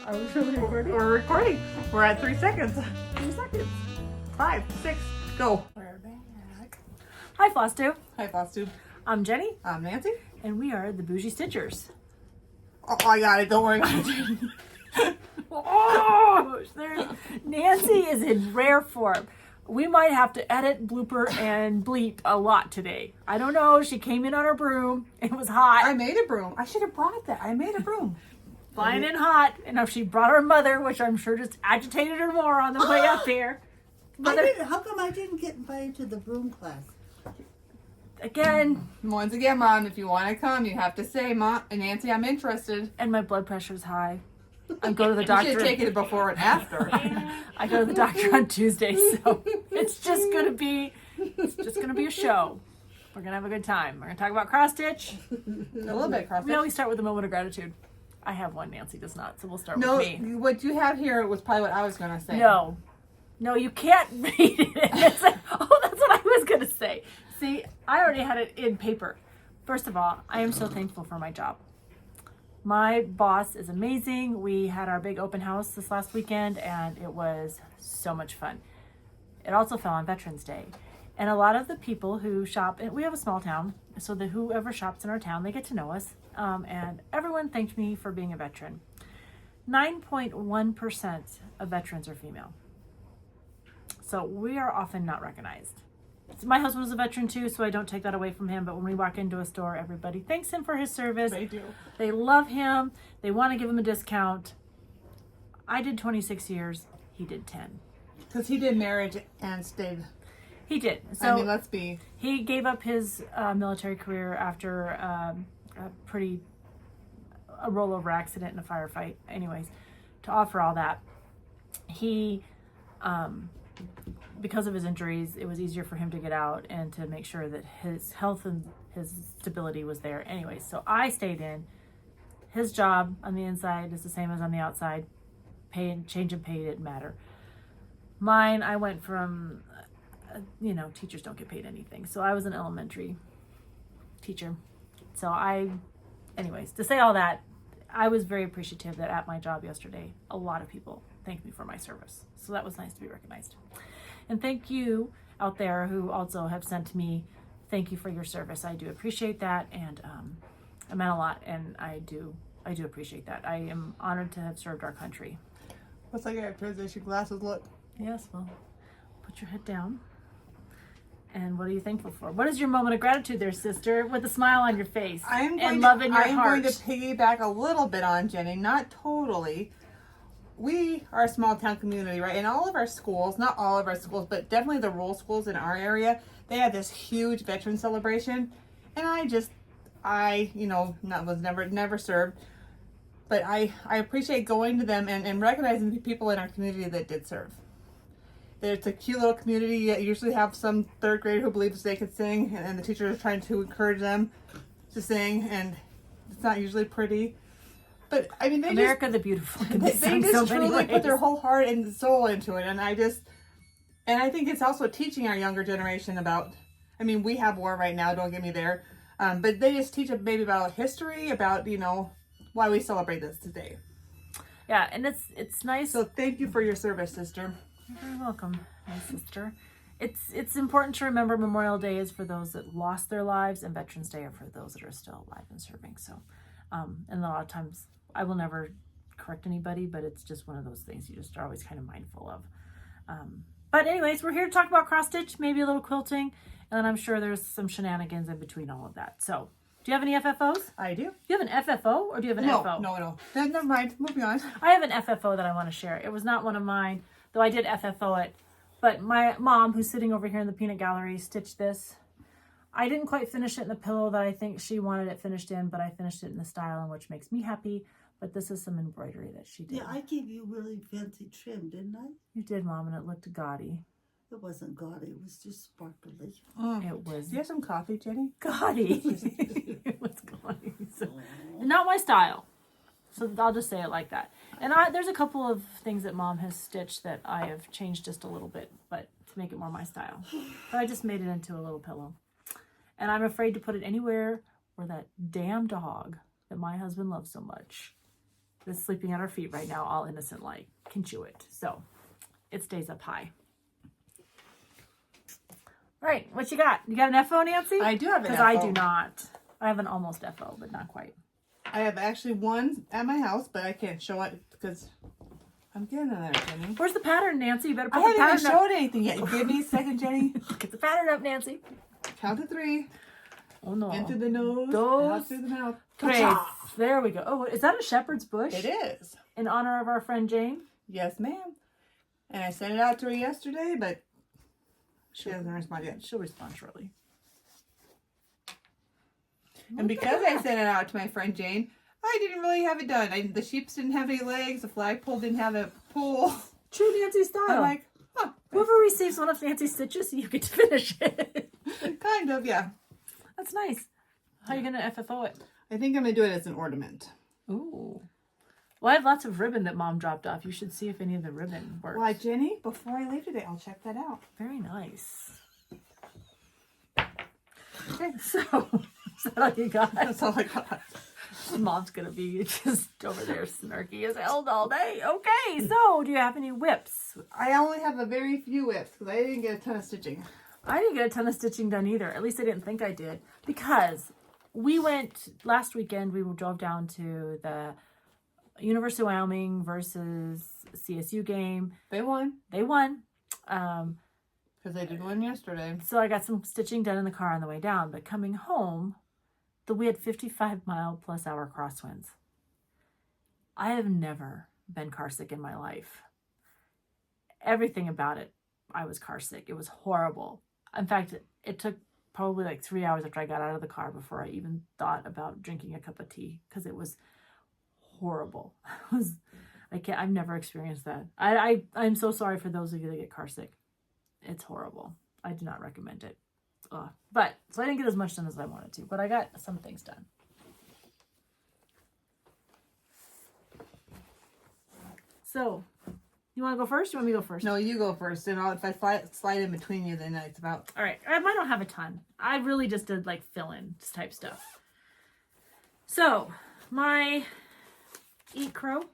Are we really recording? We're recording. We're at 3 seconds. 3 seconds. 5, 6, go. We're back. Hi, Flosstube. Hi, Flosstube. I'm Jenny. I'm Nancy. And we are the Bougie Stitchers. Oh, I got it. Don't worry about it. Oh, Nancy is in rare form. We might have to edit, blooper, and bleep a lot today. I don't know. She came in on her broom. It was hot. I made a broom. I should have brought that. I made a broom. Flying in hot. And if she brought her mother, which I'm sure just agitated her more on the way up here. How come I didn't get invited to the broom class? Again. Once again, Mom, if you want to come, you have to say, Mom and Nancy, I'm interested. And my blood pressure's high. I go to the You doctor. should have taken it before and after. I go to the doctor on Tuesday, so it's just gonna be a show. We're gonna have a good time. We're gonna talk about cross stitch. A little bit cross. We always start with a moment of gratitude. I have one, Nancy does not, so we'll start No, with me. what you have here was probably what I was going to say. No, you can't read it. It's like, oh, that's what I was gonna say. See, I already had it in paper. First of all, I am so thankful for my job. My boss is amazing. We had our big open house this last weekend and it was so much fun. It also fell on Veterans Day. And a lot of the people who shop, and we have a small town, so that whoever shops in our town, they get to know us. And everyone thanked me for being a veteran. 9.1% of veterans are female. So we are often not recognized. My husband was a veteran too, so I don't take that away from him. But when we walk into a store, everybody thanks him for his service. They do. They love him. They want to give him a discount. I did 26 years. He did 10. Because he did marriage and stayed. He did. So I mean, let's be. He gave up his military career after a rollover accident in a firefight. Anyways, to offer all that, he. Because of his injuries, it was easier for him to get out and to make sure that his health and his stability was there. Anyway, so I stayed in. His job on the inside is the same as on the outside. Change in pay didn't matter. Mine, I went from, teachers don't get paid anything. So I was an elementary teacher. So anyways, to say all that, I was very appreciative that at my job yesterday, a lot of people thanked me for my service. So that was nice to be recognized. And thank you out there who also have sent me thank you for your service. I do appreciate that, and it meant a lot, and I do appreciate that. I am honored to have served our country. Looks like I have transition glasses. Look. Yes, well, put your head down. And what are you thankful for? What is your moment of gratitude there, sister, with a smile on your face and love in your heart? I'm going to piggyback a little bit on Jenny, not totally. We are a small town community, right? And all of our schools, not all of our schools, but definitely the rural schools in our area, they have this huge veteran celebration. And was never served, but I appreciate going to them and recognizing the people in our community that did serve. It's a cute little community. You usually have some third grader who believes they can sing, and the teacher is trying to encourage them to sing, and it's not usually pretty. But I mean, America the Beautiful. They just truly put their whole heart and soul into it, and I think it's also teaching our younger generation about. I mean, we have war right now. Don't get me there, but they just teach them maybe about history, about why we celebrate this today. Yeah, and it's nice. So thank you for your service, sister. You're very welcome, my sister. It's important to remember Memorial Day is for those that lost their lives, and Veterans Day are for those that are still alive and serving. So, and a lot of times I will never correct anybody, but it's just one of those things you just are always kind of mindful of. But anyways, we're here to talk about cross stitch, maybe a little quilting, and then I'm sure there's some shenanigans in between all of that. So, do you have any FFOs? I do. Do you have an FFO or do you have an FO? No. Never mind. Moving on. I have an FFO that I want to share. It was not one of mine, though I did FFO it. But my mom, who's sitting over here in the peanut gallery, stitched this. I didn't quite finish it in the pillow that I think she wanted it finished in, but I finished it in the style in which makes me happy. But this is some embroidery that she did. Yeah, I gave you really fancy trim, didn't I? You did, Mom, and it looked gaudy. It wasn't gaudy. It was just sparkly. It was. Do you have some coffee, Jenny? Gaudy. It was gaudy. So, not my style. So I'll just say it like that. And there's a couple of things that Mom has stitched that I have changed just a little bit, but to make it more my style. But I just made it into a little pillow. And I'm afraid to put it anywhere where that damn dog that my husband loves so much that's sleeping at our feet right now, all innocent like, can chew it. So it stays up high. All right, what you got? You got an FO, Nancy? I do have an Because FO. I do not. I have an almost FO, but not quite. I have actually one at my house, but I can't show it because I'm getting another, Jenny. Where's the pattern, Nancy? You better I put the haven't even pattern up. showed anything yet. Give me a second, Jenny. Get the pattern up, Nancy. Count to 3. Oh no. In through the nose, Those out through the mouth. Great. There we go. Oh, is that a shepherd's bush? It is. In honor of our friend Jane? Yes, ma'am. And I sent it out to her yesterday, but she hasn't responded yet. She'll respond shortly. And because I sent it out to my friend Jane, I didn't really have it done. The sheeps didn't have any legs. The flagpole didn't have a pull. True Nancy style. I'm like, huh. Whoever receives one of Nancy's stitches, you get to finish it. Kind of, yeah. That's nice. How are you going to FFO it? I think I'm going to do it as an ornament. Ooh. Well, I have lots of ribbon that Mom dropped off. You should see if any of the ribbon works. Why, Jenny, before I leave today, I'll check that out. Very nice. Okay, so is that all you got? That's all I got. Mom's going to be just over there snarky as hell all day. Okay, so do you have any whips? I only have a very few whips because I didn't get a ton of stitching. I didn't get a ton of stitching done either. At least I didn't think I did. Because we went, last weekend, we drove down to the University of Wyoming versus CSU game. They won. They won. Because they did one yesterday. So I got some stitching done in the car on the way down. But coming home, we had 55-mile-plus-hour crosswinds. I have never been car sick in my life. Everything about it, I was car sick. It was horrible. In fact, it took probably like 3 hours after I got out of the car before I even thought about drinking a cup of tea because it was horrible. I've never experienced that. I'm so sorry for those of you that get car sick. It's horrible. I do not recommend it. But so I didn't get as much done as I wanted to, but I got some things done. So, you want to go first? Or you want me to go first? No, you go first. And if I slide in between you, then it's about... All right. I don't have a ton. I really just did like fill-in type stuff. So, my Eat Crow.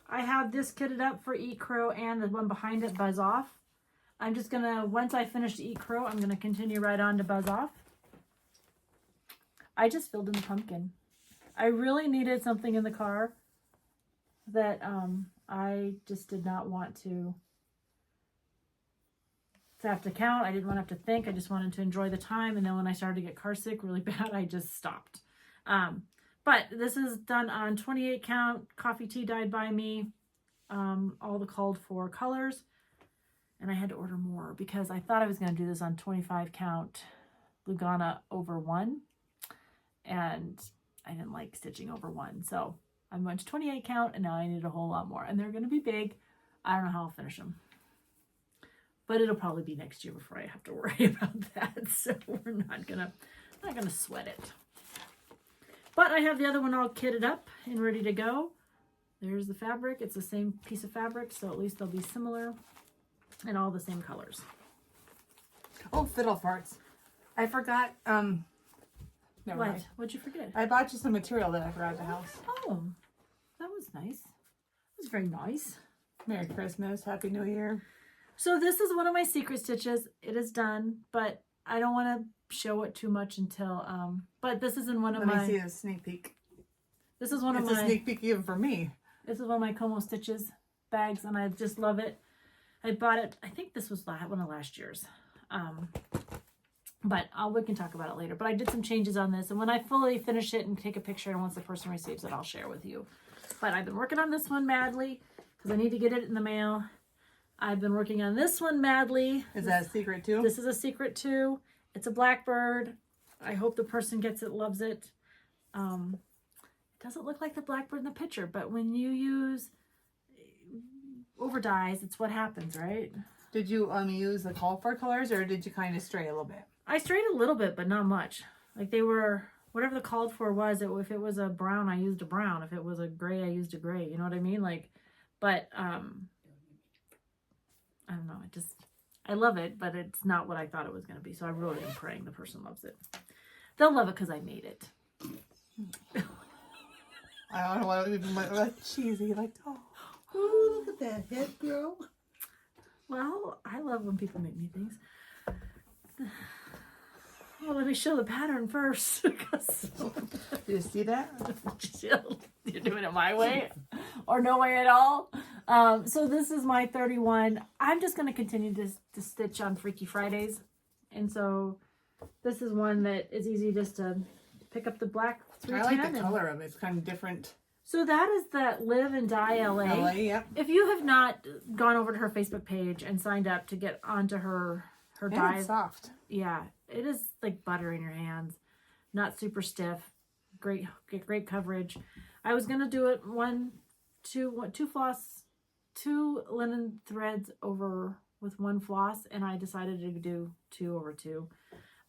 I have this kitted up for Eat Crow and the one behind it, Buzz Off. I'm just going to, once I finish Eat Crow, I'm going to continue right on to Buzz Off. I just filled in the pumpkin. I really needed something in the car that I just did not want to have to count. I didn't want to have to think. I just wanted to enjoy the time. And then when I started to get car sick really bad, I just stopped. But this is done on 28 count, coffee tea dyed by me, all the called for colors. And I had to order more because I thought I was going to do this on 25 count Lugana over 1. And I didn't like stitching over 1. So I went to 28 count and now I need a whole lot more. And they're going to be big. I don't know how I'll finish them. But it'll probably be next year before I have to worry about that. So we're not gonna sweat it. But I have the other one all kitted up and ready to go. There's the fabric. It's the same piece of fabric, so at least they'll be similar and all the same colors. Oh, fiddle farts. I forgot, never What? mind. What'd you forget? I bought you some material that I forgot at the house. Oh, that was nice. That was very nice. Merry Christmas. Happy New Year. So this is one of my secret stitches. It is done, but I don't want to show it too much until, but this is in one of Let my... me see a sneak peek. This is one It's of my... a sneak peek even for me. This is one of my Como Stitches bags, and I just love it. I bought it, I think this was one of last year's. But we can talk about it later. But I did some changes on this, and when I fully finish it and take a picture, and once the person receives it, I'll share with you. But I've been working on this one madly, because I need to get it in the mail. I've been working on this one madly. Is that a secret too? This is a secret too. It's a blackbird. I hope the person gets it, loves it. It doesn't look like the blackbird in the picture, but when you use over dyes, it's what happens, right? Did you use the call for colors, or did you kind of stray a little bit? I strayed a little bit, but not much. Like they were, whatever the called for was, if it was a brown, I used a brown. If it was a gray, I used a gray. You know what I mean? Like, but, I don't know. I love it, but it's not what I thought it was going to be. So I really am praying the person loves it. They'll love it because I made it. I don't know what even like cheesy, like oh. Ooh, look at that head, girl. Well, I love when people make me things. Well, let me show the pattern first. Because You see that? you're doing it my way or no way at all. So this is my 31. I'm just going to continue to stitch on Freaky Fridays. And so this is one that is easy just to pick up the black 310. I like the color of it. It's kind of different. So that is the Live and Die LA. LA, yep. If you have not gone over to her Facebook page and signed up to get onto her And dye, it's soft. yeah, it is like butter in your hands, not super stiff, great coverage. I was gonna do it two floss, 2 linen threads over with 1 floss, and I decided to do 2 over 2.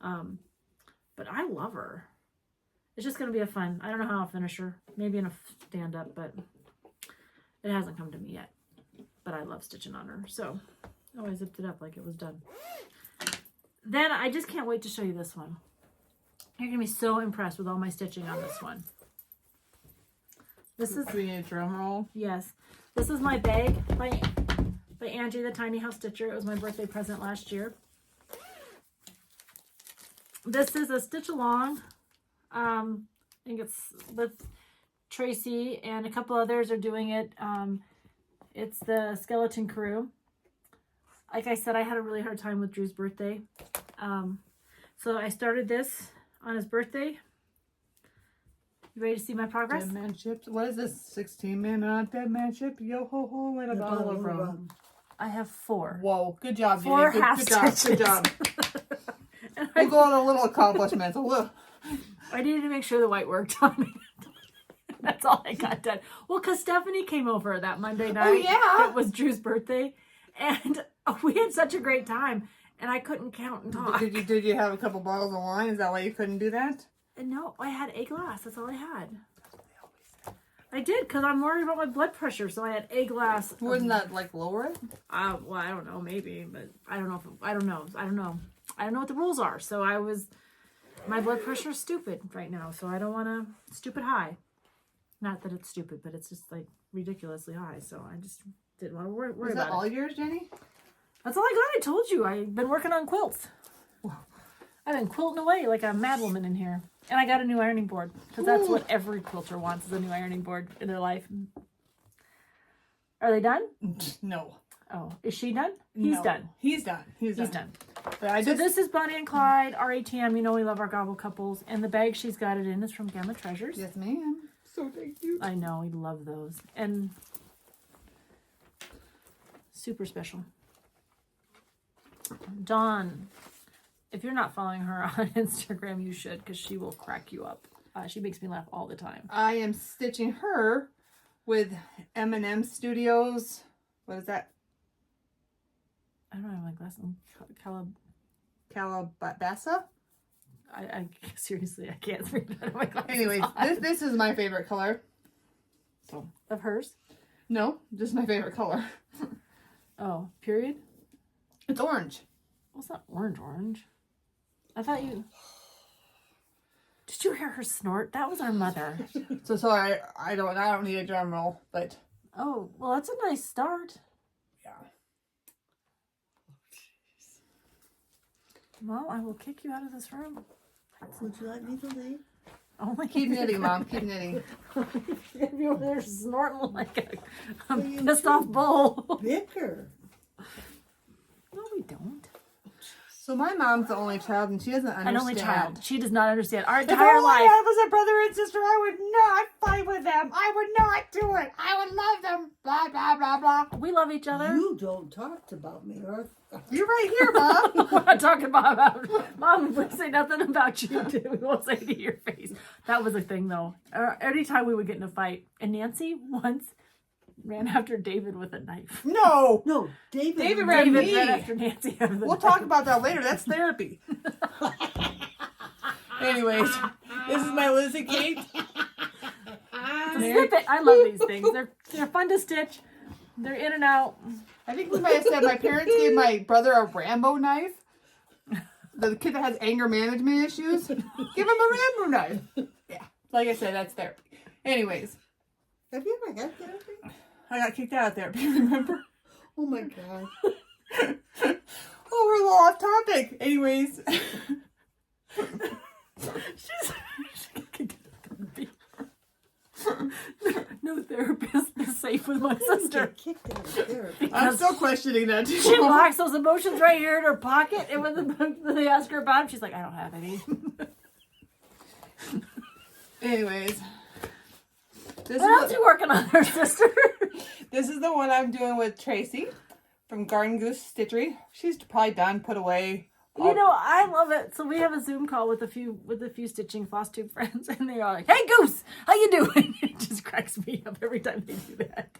But I love her. It's just gonna be a fun. I don't know how I'll finish her. Maybe in a stand up, but it hasn't come to me yet. But I love stitching on her, so I zipped it up like it was done. Then I just can't wait to show you this one. You're gonna be so impressed with all my stitching on this one. This is Do we need a drum roll? yes. This is my bag by Angie, the Tiny House Stitcher. It was my birthday present last year. This is a stitch along. I think it's with Tracy and a couple others are doing it. It's the Skeleton Crew. Like I said, I had a really hard time with Drew's birthday. So I started this on his birthday. You ready to see my progress? Dead man ships. What is this? 16 man on dead man ship. Yo ho ho, where the bottle of rum. I have 4. Whoa, good job, 4 Jenny. half Good job. stitches. Good job. And We'll go on a little accomplishment. I needed to make sure the white worked on it. That's all I got done. Well, because Stephanie came over that Monday night. Oh, yeah. It was Drew's birthday. And we had such a great time. And I couldn't count and talk. Did you have a couple bottles of wine? Is that why you couldn't do that? And no, I had a glass. That's all I had. I did, because I'm worried about my blood pressure. So I had a glass. Wouldn't that like lower it? Well, I don't know, maybe, but I don't know. I don't know. I don't know what the rules are. So my blood pressure is stupid right now. So I don't want to stupid high. Not that it's stupid, but it's just like ridiculously high. So I just didn't want to worry Was about that all it. yours, Jenny? That's all I got. I told you. I've been working on quilts. I've been quilting away like a mad woman in here. And I got a new ironing board. Because that's what every quilter wants, is a new ironing board in their life. Are they done? No. Oh, is she done? He's No. done. He's done. He's done. But So this is Bonnie and Clyde, RATM. You know we love our gobble couples. And the bag she's got it in is from Gamma Treasures. Yes, ma'am. So thank you. I know, we love those. And super special. Dawn. If you're not following her on Instagram, you should, because she will crack you up. She makes me laugh all the time. I am stitching her with M&M Studios. What is that? I don't have my glasses. Calabasa? I seriously, I can't read out of my glasses. Anyways, this is my favorite color. So Of hers? no, just my favorite color. Oh, period? It's orange. Well, it's not orange. I thought you... Did you hear her snort? That was our mother. So sorry, I don't need a drum roll, but Oh, well, that's a nice start. yeah. Well, I will kick you out of this room. Would you like me to leave? Only Keep knitting, Mom. Keep knitting. You're over there snorting like a Well, you pissed off bull. Bicker. No, we don't. So my mom's the only child, and she doesn't understand. An only child. She does not understand. Our If entire all I life. had was a brother and sister, I would not fight with them. I would not do it. I would love them. Blah, blah, blah, blah. We love each other. You don't talk about me, or You're right here, Mom. We're not talking about Mom, we say nothing about you, too. We won't say it to your face. That was a thing, though. Anytime we would get in a fight. And Nancy once ran after David with a knife. No. no, David. David ran David me. ran after Nancy with a We'll knife. talk about that later. That's therapy. Anyways, this is my Lizzie Kate. Snip it. I love these things. They're fun to stitch. They're in and out. I think we might have said my parents gave my brother a Rambo knife. The kid that has anger management issues. Give him a Rambo knife. Yeah. Like I said, that's therapy. Anyways, Have you ever had therapy? I got kicked out of therapy, remember? Oh my god. Oh, we're a little off topic. Anyways. She's no therapist is safe with my sister. Get kicked out of therapy. I'm still questioning that too. She locks those emotions right here in her pocket, and when they ask her about them, she's like, I don't have any. Anyways. What else you working on there, sister? This is the one I'm doing with Tracy from Garden Goose Stitchery. She's probably done, put away. You know, I love it. So we have a Zoom call with a few stitching Flosstube friends, and they're all like, "Hey, Goose, how you doing?" It just cracks me up every time they do that.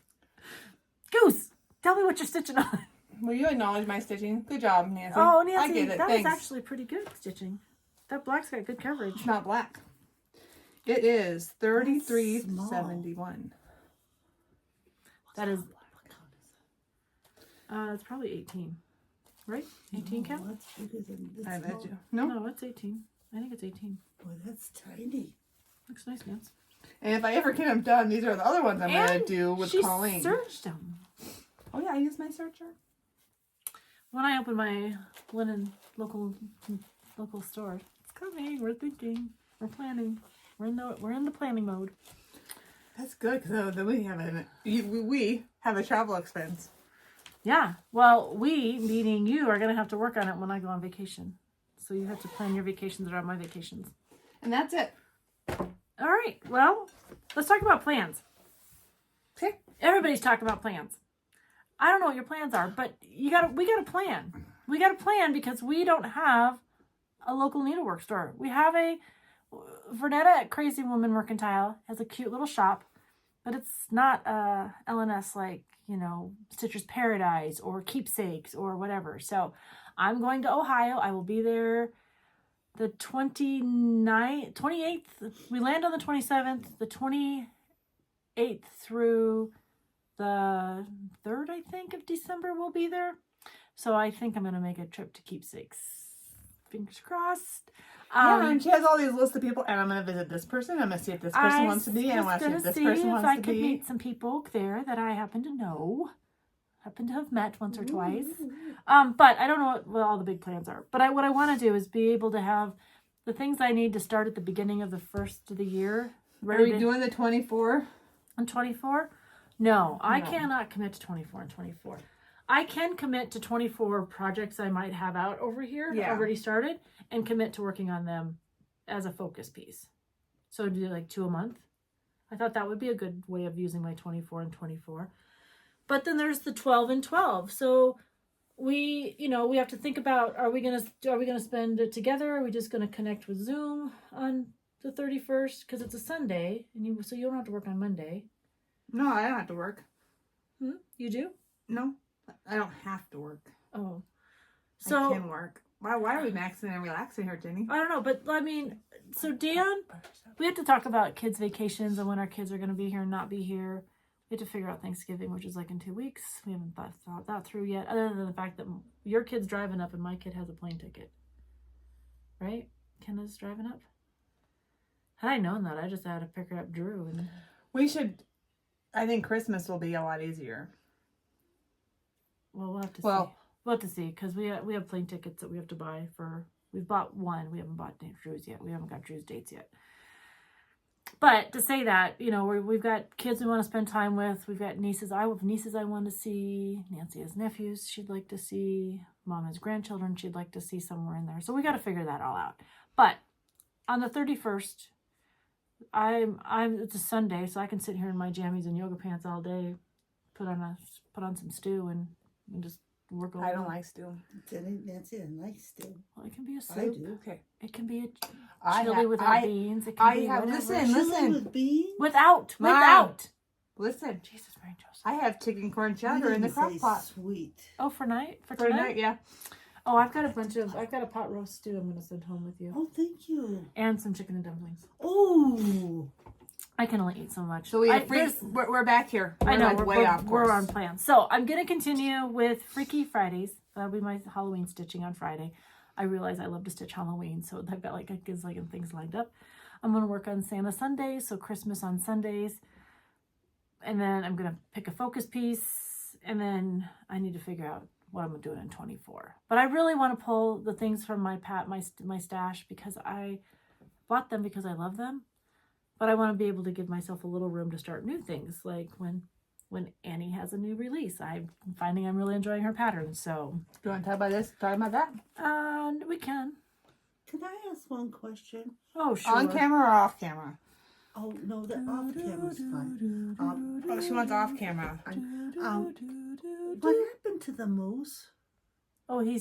Goose, tell me what you're stitching on. Well, you acknowledge my stitching. Good job, Nancy. Oh, Nancy, I get it. that Thanks. was actually pretty good stitching. That black's got good coverage. It's not black. It is 33.71. That is. It's probably 18, right? 18 count? That's bigger than this. I bet small. you. No. No, it's 18. I think it's 18. Boy, that's tiny. Looks nice, man. And if I ever get them done, these are the other ones I'm going to do with she Colleen. searched them. Oh, yeah, I use my searcher. When I open my linen local store, it's coming. We're thinking. We're planning. We're in the planning mode. That's good, because then we have a travel expense. Yeah. Well, we, meaning you, are going to have to work on it when I go on vacation. So you have to plan your vacations around my vacations. And that's it. All right. Well, let's talk about plans. Okay. Everybody's talking about plans. I don't know what your plans are, but we got to plan. We got to plan because we don't have a local needlework store. We have Vernetta at Crazy Woman Mercantile has a cute little shop, but it's not LNS like, Stitcher's Paradise or Keepsakes or whatever. So I'm going to Ohio. I will be there the 28th. We land on the 27th, the 28th through the 3rd, I think, of December we'll be there. So I think I'm going to make a trip to Keepsakes. Fingers crossed. Yeah, and she has all these lists of people, and I'm going to visit this person. I'm going to see if this person wants to be, and I want to see if this person wants to be. I could meet some people there that I happen to know, happen to have met once or twice. But I don't know what all the big plans are. But what I want to do is be able to have the things I need to start at the beginning of the first of the year. Are we doing the 24? And 24? No, I cannot commit to 24 and 24. I can commit to 24 projects I might have out over here, already started, and commit to working on them as a focus piece. So do like 2 a month. I thought that would be a good way of using my 24 and 24. But then there's the 12 and 12. So we have to think about, are we gonna spend it together? Are we just gonna connect with Zoom on the 31st because it's a Sunday, and so you don't have to work on Monday. No, I don't have to work. You do? No, I don't have to work. Oh, so I can work. Why are we maxing and relaxing here, Jenny? I don't know, but I mean, so Dan, we have to talk about kids' vacations and when our kids are going to be here and not be here. We have to figure out Thanksgiving, which is like in 2 weeks. We haven't thought that through yet, other than the fact that your kid's driving up and my kid has a plane ticket. Right? Kenna's driving up. Had I known that, I just had to pick her up Drew. And I think Christmas will be a lot easier. Well, we'll have to see. We'll have to see, because we have plane tickets that we have to buy for. We've bought one. We haven't bought Drew's yet. We haven't got Drew's dates yet. But to say that, we've got kids we want to spend time with. We've got nieces. I have nieces I want to see. Nancy has nephews she'd like to see. Mom has grandchildren she'd like to see somewhere in there. So we got to figure that all out. But on the 31st, it's a Sunday, so I can sit here in my jammies and yoga pants all day, put on some stew and just work over. I don't like stew. Nancy doesn't like stew. Well, it can be a soup. I do. Okay. It can be a chili without beans. It can be whatever. Chili with beans? Without. Listen. Jesus, Mary Joseph. I have chicken corn chowder in the crock pot. Sweet. Oh, for tonight? For tonight, yeah. Oh, I've got a pot roast stew I'm going to send home with you. Oh, thank you. And some chicken and dumplings. Oh. I can only eat so much. So we're back here. I know, we're on plan. So I'm going to continue with Freaky Fridays. That'll be my Halloween stitching on Friday. I realize I love to stitch Halloween, so I've got like things lined up. I'm going to work on Santa Sundays, so Christmas on Sundays. And then I'm going to pick a focus piece, and then I need to figure out what I'm doing in 24. But I really want to pull the things from my stash because I bought them because I love them. But I want to be able to give myself a little room to start new things, like when Annie has a new release. I'm finding I'm really enjoying her patterns. So, Do you want to talk about this? Talk about that? We can. Can I ask one question? Oh, sure. On camera or off camera? Oh, no, the off camera's fine. Oh, she wants off camera. What happened to the moose? Oh, he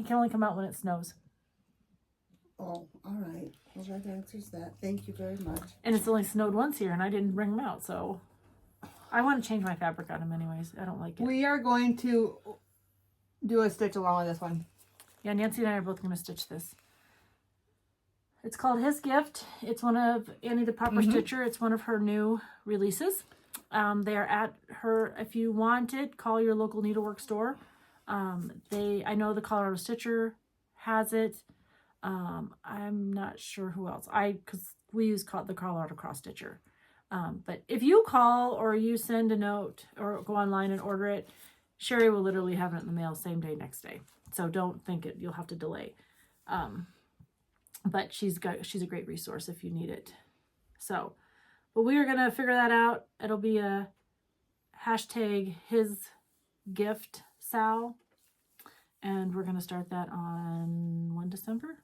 can only come out when it snows. Oh, all right. Well, that answers that. Thank you very much. And it's only snowed once here, and I didn't bring him out, so I want to change my fabric on him anyways. I don't like it. We are going to do a stitch along with this one. Yeah, Nancy and I are both going to stitch this. It's called His Gift. It's one of Annie the Proper Stitcher. It's one of her new releases. They are at her, if you want it, call your local needlework store. I know the Colorado Stitcher has it. I'm not sure who else. Because we use the Colorado Cross Stitcher. But if you call or you send a note or go online and order it, Sherry will literally have it in the mail same day, next day. So don't think you'll have to delay. But she's a great resource if you need it. So, but we are going to figure that out. It'll be a hashtag His Gift Sal. And we're going to start that on 1 December.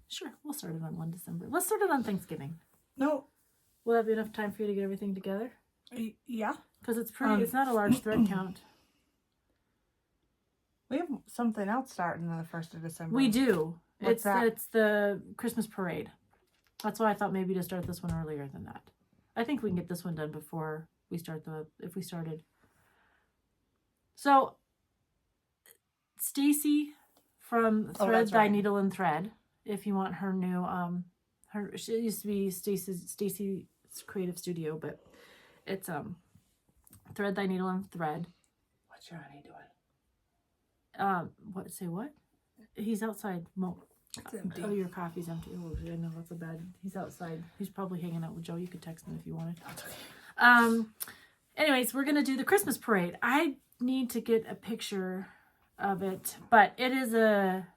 Sure, we'll start it on 1 December. Let's start it on Thanksgiving. No. Will that be enough time for you to get everything together? Yeah. Because it's pretty, it's not a large thread count. We have something else starting on the 1st of December. We do. What's that? It's the Christmas parade. That's why I thought maybe to start this one earlier than that. I think we can get this one done before we start if we started. So, Stacie from Thread the Needle and Thread, if you want her new, she used to be Stacie's Creative Studio, but it's Thread Thy Needle and Thread. What's your honey doing? What? He's outside. It's empty. Oh, your coffee's empty. Oh, I know that's a bad. He's outside. He's probably hanging out with Joe. You could text him if you wanted. That's okay. Anyways, we're gonna do the Christmas parade. I need to get a picture of it, but it is a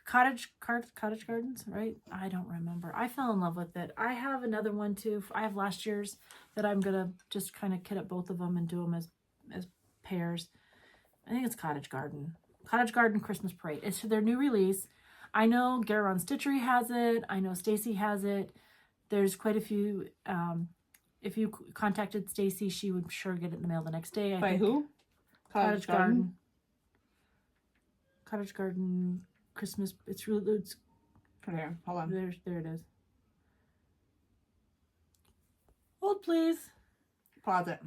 Cottage Gardens, right? I don't remember. I fell in love with it. I have another one too. I have last year's that I'm gonna just kind of kit up both of them and do them as pairs. I think it's Cottage Garden. Cottage Garden Christmas Parade. It's their new release. I know Garon Stitchery has it. I know Stacie has it. There's quite a few. If you contacted Stacie, she would sure get it in the mail the next day. By who? Cottage Garden. Cottage Garden Christmas. It's Here, hold on. there it is. Hold please. Pause it.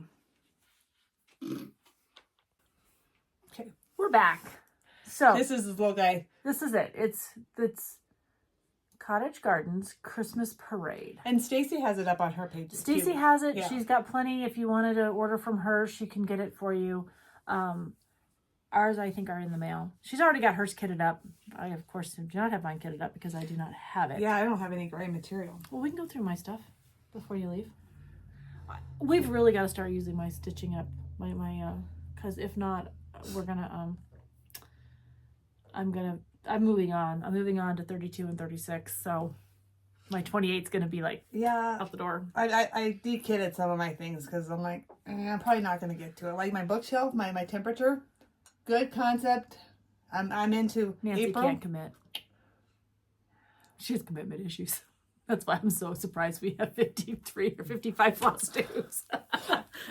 Okay, we're back. So This is this little guy. this is it. It's Cottage Gardens Christmas Parade. And Stacie has it up on her page. Stacie too. has it. Yeah. She's got plenty. If you wanted to order from her, she can get it for you. Ours, I think, are in the mail. She's already got hers kitted up. I, of course, do not have mine kitted up because I do not have it. Yeah, I don't have any gray material. Well, we can go through my stuff before you leave. We've really got to start using my stitching up. Because if not, we're going to, I'm moving on. I'm moving on to 32 and 36. So my 28 is going to be like out the door. I de-kitted some of my things because I'm like, I'm probably not going to get to it. Like my bookshelf, my temperature, good concept. I'm into Nancy April. can't commit. She has commitment issues. That's why I'm so surprised we have 53 or 55 floss tubes.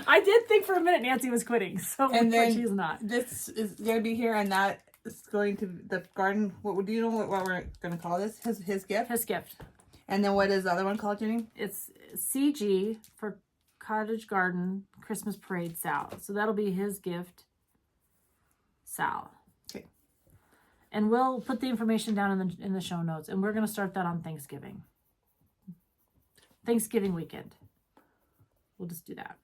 I did think for a minute Nancy was quitting, so And then she's not. This is going to be here, and that is going to the garden. What do you know what we're going to call this? His gift. His gift. And then what is the other one called, Jenny? It's CG for Cottage Garden Christmas Parade Sal. So that'll be his gift, Sal. Okay. And we'll put the information down in the show notes, and we're going to start that on Thanksgiving weekend. We'll just do that.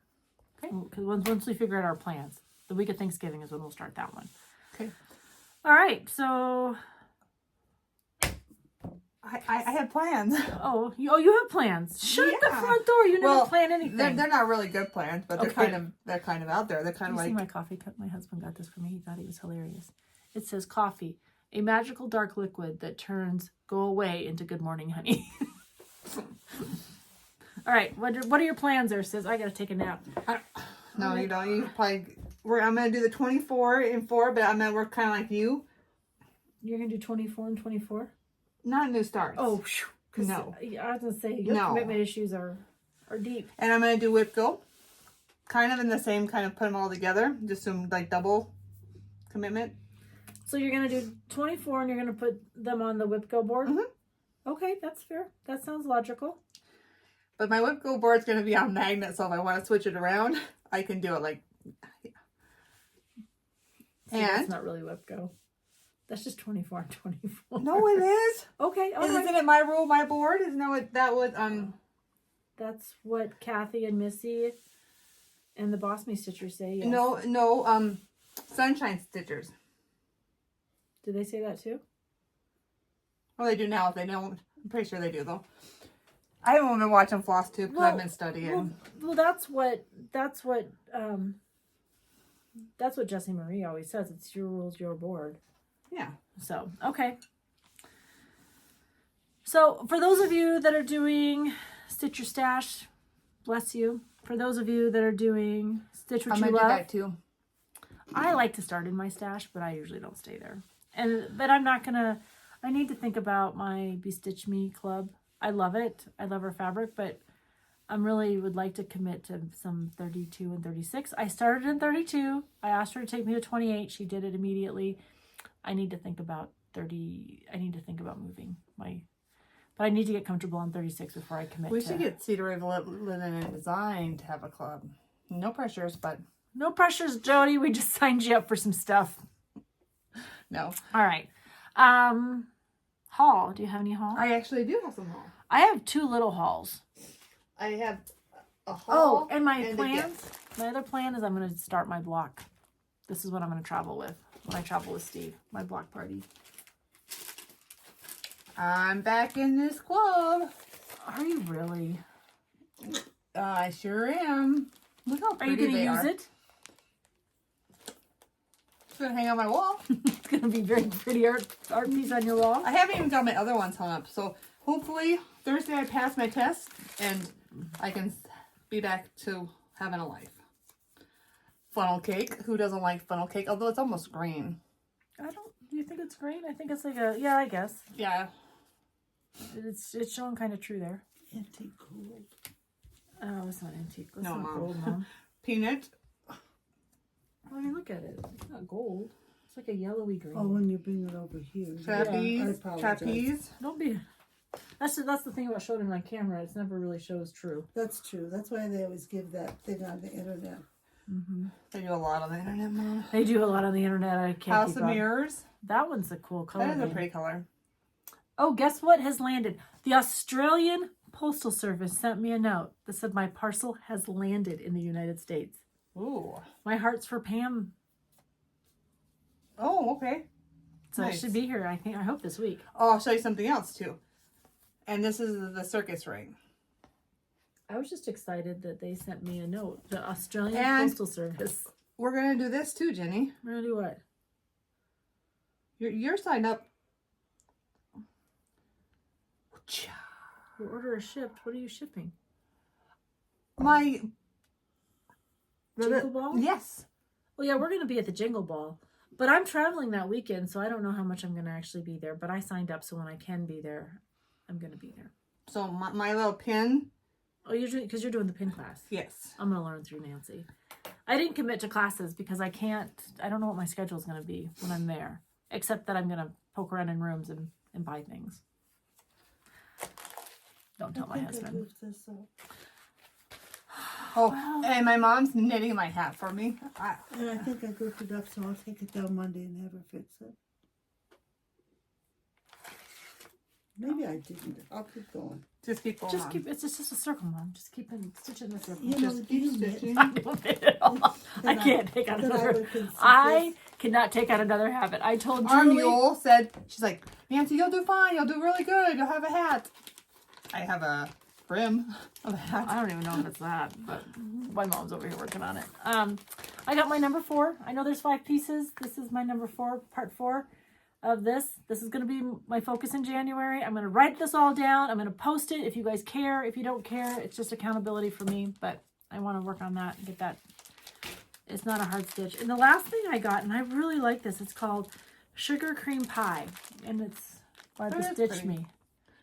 Okay. Because once we figure out our plans, the week of Thanksgiving is when we'll start that one. Okay. All right. So I have plans. Oh, you have plans. Shut the Yeah. front door. You never Well, plan anything. They're not really good plans, but they're Okay. kind of out there. They're kind You of see like my coffee cup? My husband got this for me. He thought it was hilarious. It says coffee, a magical dark liquid that turns go away into good morning honey. All right, what are your plans there, sis? I gotta take a nap. no, you don't. You probably. I'm gonna do the 24 and 4, but I'm gonna work kind of like you. You're gonna do 24 and 24? Not new starts. Oh, no. I was gonna say your commitment issues are deep. And I'm gonna do whip go, kind of in the same kind of put them all together, just some like double commitment. So you're gonna do 24 and you're gonna put them on the whip go board. Mm-hmm. Okay, that's fair. That sounds logical. But my whip go board's gonna be on magnet, so if I want to switch it around, I can do it like. Yeah. See, And that's not really whip go. That's just 24 and 24. no, it is. Okay, all right. Isn't it my rule, my board? Isn't that what that was? That's what Kathy and Missy and the Bossin Stitchers say. Yes. No. Sunshine Stitchers. Did they say that too? Well, they do now. If they don't, I'm pretty sure they do though. I haven't been watching Flosstube because I've been studying. Well, that's what Jessie Marie always says. It's your rules, your board. Yeah. So, okay. So, for those of you that are doing Stitch Your Stash, bless you. For those of you that are doing Stitch What I'm You gonna Love, do that too. I like to start in my stash, but I usually don't stay there. But I'm not gonna. I need to think about my Bestitch Me club. I love it. I love her fabric, but I really would like to commit to some 32 and 36. I started in 32. I asked her to take me to 28. She did it immediately. I need to think about 30. I need to think about moving my. But I need to get comfortable on 36 before I commit. We should get Cedar Wave Linen and Design to have a club. No pressures, but no pressures, Jody. We just signed you up for some stuff. no. All right. Haul. Do you have any haul? I actually do have some haul. I have 2 little hauls. I have a haul. Oh, and my a plan. gift. My other plan is I'm going to start my block. This is what I'm going to travel with when I travel with Steve. My block party. I'm back in this club. Are you really? I sure am. Look how Are you pretty going to they use are. it? It's gonna hang on my wall. It's going to be very pretty art piece on your wall. I haven't even got my other ones hung up, so hopefully Thursday I pass my test and I can be back to having a life. Funnel cake. Who doesn't like funnel cake? Although it's almost green. Do you think it's green? I think it's like a, yeah, I guess. Yeah. It's showing kind of true there. Antique gold. Oh, it's not antique. It's No, not Mom. gold, Mom. Peanut. I mean, look at it. It's not gold. It's like a yellowy green. Oh, when you bring it over here. Trapeze. I apologize. Trapeze. Don't be. That's the thing about showing it on camera. It never really shows true. That's true. That's why they always give that thing on the internet. Mm-hmm. They do a lot on the internet, Mom. They do a lot on the internet. I can't House keep of up. Mirrors. That one's a cool color. That is a name. pretty color. Oh, guess what has landed? The Australian Postal Service sent me a note that said my parcel has landed in the United States. Ooh. My heart's for Pam. Oh, okay. So Nice. it should be here, I hope this week. Oh, I'll show you something else too. And this is the circus ring. I was just excited that they sent me a note. The Australian And- Postal Service. We're gonna do this too, Jenny. We're gonna do what? You're signed up. Your order is shipped. What are you shipping? My Jingle Ball? Yes. Well, yeah, we're gonna be at the Jingle Ball. But I'm traveling that weekend, so I don't know how much I'm gonna actually be there. But I signed up, so when I can be there, I'm gonna be there. So my little pin. Oh, because you're doing the pin class. Yes. I'm gonna learn through Nancy. I didn't commit to classes because I don't know what my schedule is gonna be when I'm there. Except that I'm gonna poke around in rooms and buy things. Don't tell my I husband. moved this up. Oh, Wow. and my mom's knitting my hat for me. And I think I goofed it up, so I'll take it down Monday and have her fix it. Maybe I didn't. I'll keep going. Just keep going on. It's just a circle, Mom. Just keep stitching the circle. You know, Just I you keep knit. stitching. don't fit it all. I Then can't take out then I another. would consider I this. cannot take out another habit. I told Our Julie. mule said, she's like, Nancy, you'll do fine. You'll do really good. You'll have a hat. I have a brim of a hat. I don't even know if it's that, but my mom's over here working on it. I got my number 4. I know there's 5 pieces. This is my number 4, part 4 of this. This is going to be my focus in January. I'm going to write this all down. I'm going to post it if you guys care. If you don't care, it's just accountability for me, but I want to work on that and get that. It's not a hard stitch. And the last thing I got, and I really like this, it's called Sugar Cream Pie, and it's by the Stitch pretty. Me.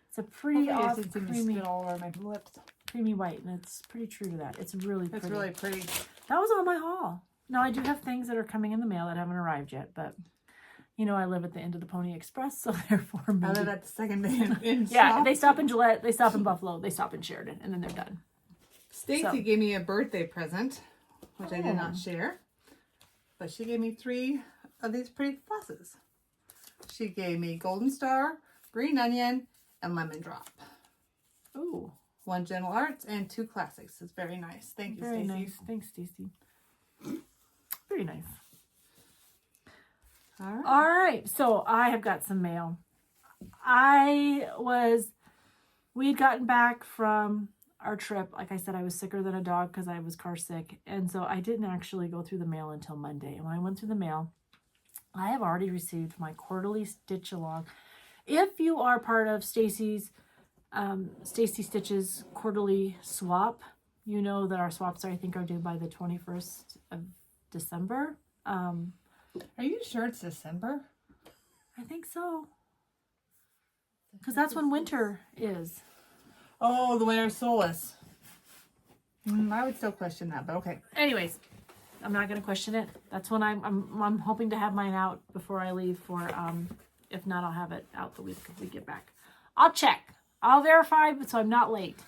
It's a pretty Awesome, creamy, all over my lips. creamy white, and it's pretty true to that. It's really pretty. It's really pretty. That was all my haul. Now, I do have things that are coming in the mail that haven't arrived yet, but you know I live at the end of the Pony Express, so therefore I maybe. live at the second day in Yeah, shop. they stop in Gillette, they stop in Buffalo, they stop in Sheridan, and then they're done. Stacie So. gave me a birthday present, which I did Oh. not share. But she gave me 3 of these pretty flosses. She gave me Golden Star, Green Onion, and Lemon Drop. Ooh, 1 Gentle Arts and 2 Classics. It's very nice. Thank you, very Stacie. nice. Thanks, Stacie. Very nice. All right. All right, so I have got some mail. We'd gotten back from our trip. Like I said, I was sicker than a dog because I was car sick. And so I didn't actually go through the mail until Monday. And when I went through the mail, I have already received my quarterly stitch along. If you are part of Stacie Stitches quarterly swap, you know that our swaps I think are due by the 21st of December. Are you sure it's December? I think so. Because that's when winter is. Oh, the winter solace. I would still question that, but okay. Anyways, I'm not going to question it. That's when I'm hoping to have mine out before I leave for, if not, I'll have it out the week we get back. I'll check. I'll verify, so I'm not late.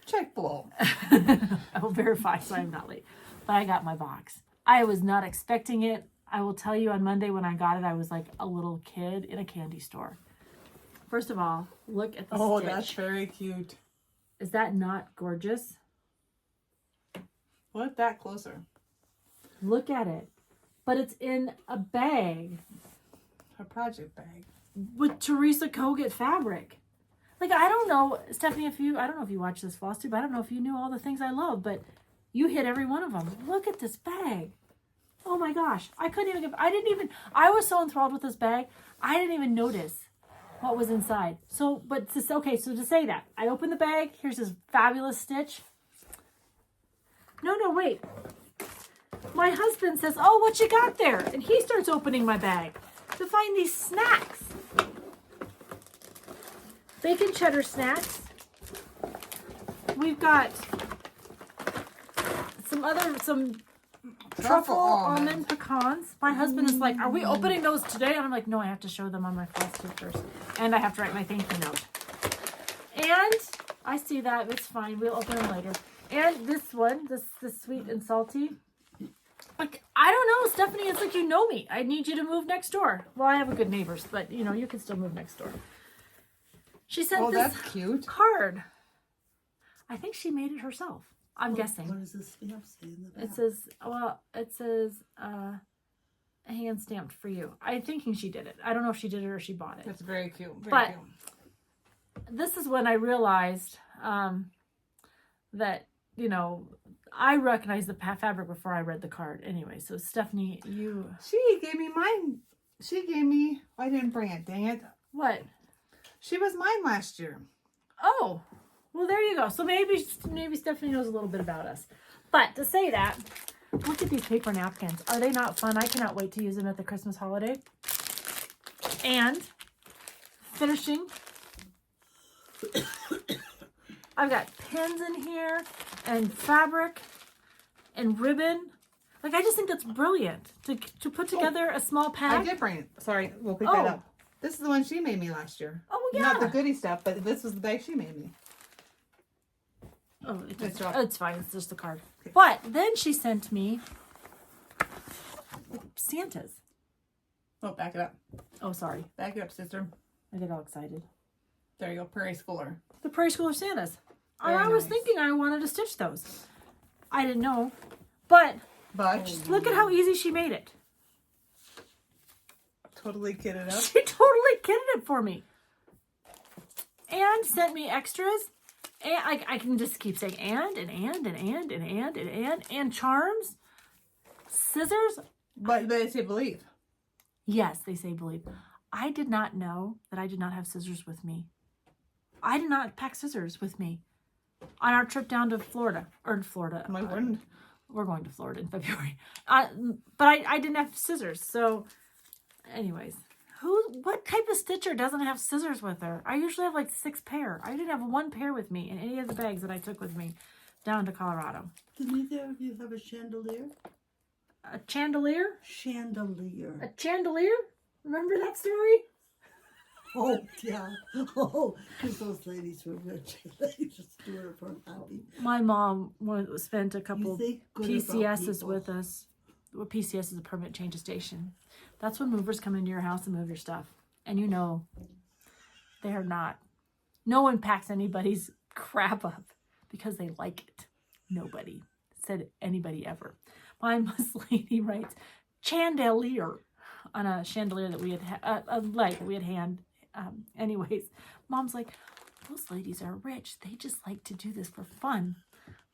Check below. I will verify, so I'm not late. But I got my box. I was not expecting it. I will tell you on Monday when I got it, I was like a little kid in a candy store. First of all, look at the stitch. That's very cute. Is that not gorgeous? Look that closer. Look at it. But it's in a bag A project bag. with Teresa Kogut fabric. Like, I don't know, Stephanie, I don't know if you watch this Flosstube, I don't know if you knew all the things I love, but you hit every one of them. Look at this bag. Oh my gosh. I was so enthralled with this bag, I didn't even notice what was inside. So to say that, I opened the bag, here's this fabulous stitch. No, wait. My husband says, oh, what you got there? And he starts opening my bag to find these snacks. Bacon cheddar snacks. We've got some truffle almond pecans. My husband is like, are we opening those today? And I'm like, no, I have to show them on my Flosstube first. And I have to write my thank you note. And I see that. It's fine. We'll open them later. And this one, this sweet and salty. Like, I don't know, Stephanie, it's like you know me. I need you to move next door. Well, I have a good neighbors, but you know, you can still move next door. She sent this that's cute. card. I think she made it herself. I'm guessing. What does this say in the back? It says hand stamped for you. I'm thinking she did it. I don't know if she did it or she bought it. That's very cute. But Cute. this is when I realized that, you know, I recognized the fabric before I read the card. Anyway, so Stephanie, She gave me mine. I didn't bring it, dang it. What? She was mine last year. Oh, well, there you go. So maybe Stephanie knows a little bit about us. But to say that, look at these paper napkins. Are they not fun? I cannot wait to use them at the Christmas holiday. And finishing, I've got pins in here and fabric and ribbon. Like, I just think that's brilliant to put together a small pack. I did bring it. Sorry, we'll pick that up. This is the one she made me last year. Oh, yeah. Not the goodie stuff, but this was the bag she made me. Oh, It's all- it's fine. It's just the card. But then she sent me Santas. Oh, back it up. Oh, sorry. Back it up, sister. I get all excited. There you go, Prairie Schooler. The Prairie Schooler Santas. Very I was nice. thinking I wanted to stitch those. I didn't know. But But look at how easy she made it. totally kitted up. She totally kitted it for me. And sent me extras. And I can just keep saying and charms, scissors. But they say believe. Yes, they say believe. I did not know that I did not have scissors with me. I did not pack scissors with me on our trip down to Florida. My word. We're going to Florida in February. But I didn't have scissors. So anyways, what type of stitcher doesn't have scissors with her? I usually have like 6 pair. I didn't have 1 pair with me in any of the bags that I took with me down to Colorado. Did neither of you have a chandelier? A chandelier? Chandelier. A chandelier? Remember that story? Oh, yeah. Oh, because those ladies were rich. They just do it for a hobby. My mom spent a You couple think good about PCSs people. with us. Well, PCS is a permanent change of station. That's when movers come into your house and move your stuff. And you know, they are not. No one packs anybody's crap up because they like it. Nobody said anybody ever. My Muslim lady writes chandelier on a chandelier that we had, a light that we had hand. Anyways, Mom's like, those ladies are rich. They just like to do this for fun.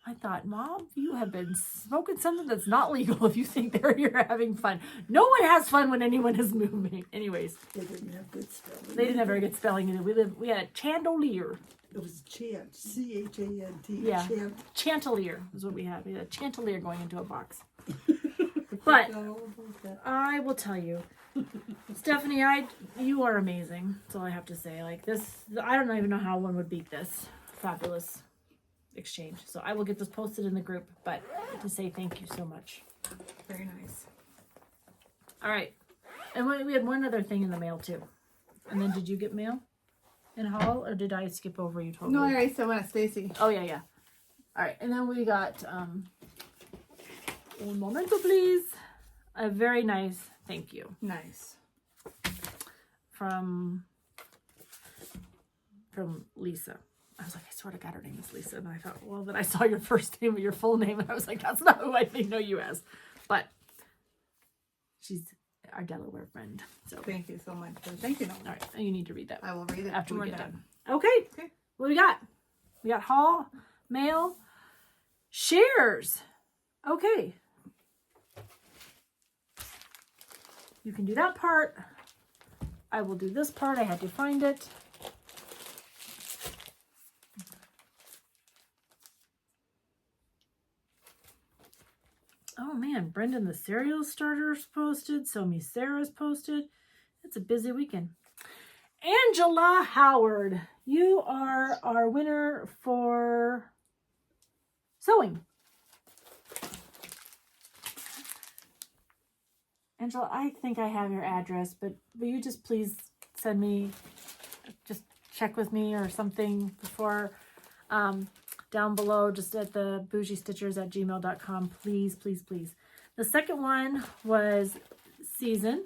I thought, Mom, you have been smoking something that's not legal if you think you're having fun. No one has fun when anyone is moving. Anyways, They didn't have good spelling. they didn't have very good spelling either. We had a chandelier. It was chant. C-H-A-N-T. Yeah. Chant. Chantelier is what we had. We had a chantelier going into a box. But Forgot all about that. I will tell you, Stephanie, you are amazing. That's all I have to say. Like this, I don't even know how one would beat this fabulous exchange. So I will get this posted in the group, but to say thank you so much. Very nice. All right. And we had one other thing in the mail too. And then did you get mail in haul, or did I skip over you totally? No, I already said one at Stacie. Oh yeah. All right. And then we got un momento please. A very nice thank you Nice. from Lisa. I was like, I swear to God, her name is Lisa. And I thought, well, then I saw your first name or your full name, and I was like, that's not who I know you as. But she's our Delaware friend. So Thank you so much for the thank you note. all right, and you need to read that I will read it after when we we're get done. done. Okay. Okay. What do we got? We got haul, mail, shares. Okay. You can do that part. I will do this part. I had to find it. Oh man, Brendan the cereal starter's posted. So me Sarah's posted. It's a busy weekend. Angela Howard, you are our winner for sewing. Angela, I think I have your address, but will you just please send me, just check with me or something before, down below, just at the Bougie Stitchers at gmail.com. Please, please, please. The second one was Season,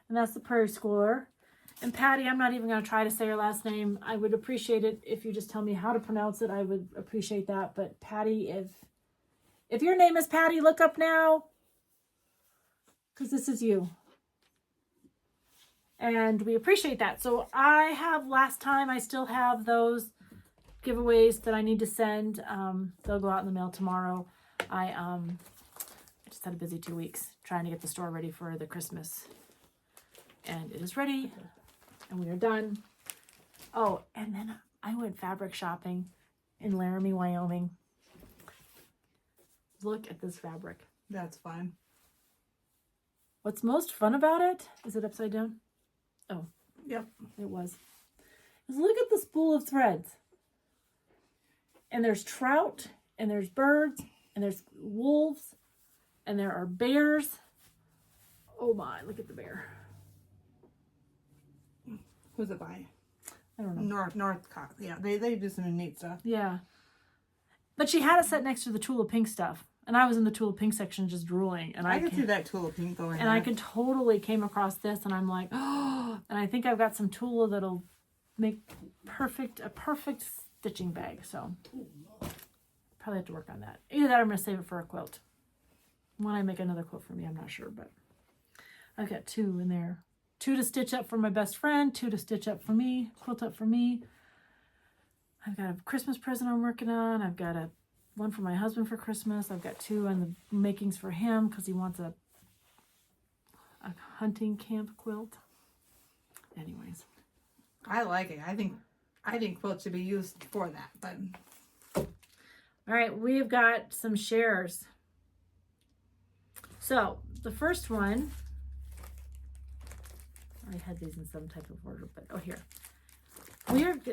and that's the Prairie Schooler. And Patty, I'm not even going to try to say your last name. I would appreciate it if you just tell me how to pronounce it. I would appreciate that. But Patty, if your name is Patty, look up now, because this is you. And we appreciate that. So I have last time, I still have those giveaways that I need to send. They'll go out in the mail tomorrow. I just had a busy 2 weeks trying to get the store ready for the Christmas. And it is ready. And we are done. Oh, and then I went fabric shopping in Laramie, Wyoming. Look at this fabric. That's fine. What's most fun about it? Is it upside down? Oh, Yep. it was. Is look at the spool of threads. And there's trout, and there's birds, and there's wolves, and there are bears. Oh my, look at the bear. Who's it by? I don't know. Northcott. Yeah, they do some neat stuff. Yeah. But she had it set next to the Tula Pink stuff. And I was in the Tula Pink section just drooling. And I can see that Tula Pink going. And I could totally came across this, and I'm like, oh, and I think I've got some Tula that'll make a perfect stitching bag. So probably have to work on that. Either that or I'm going to save it for a quilt. When I make another quilt for me, I'm not sure, but I've got 2 in there. 2 to stitch up for my best friend, 2 to stitch up for me, quilt up for me. I've got a Christmas present I'm working on. I've got one for my husband for Christmas. I've got 2 on the makings for him because he wants a hunting camp quilt. Anyways. I like it. I think quilts should be used for that, but All right, we've got some shares. So the first one, I had these in some type of order, but oh, here.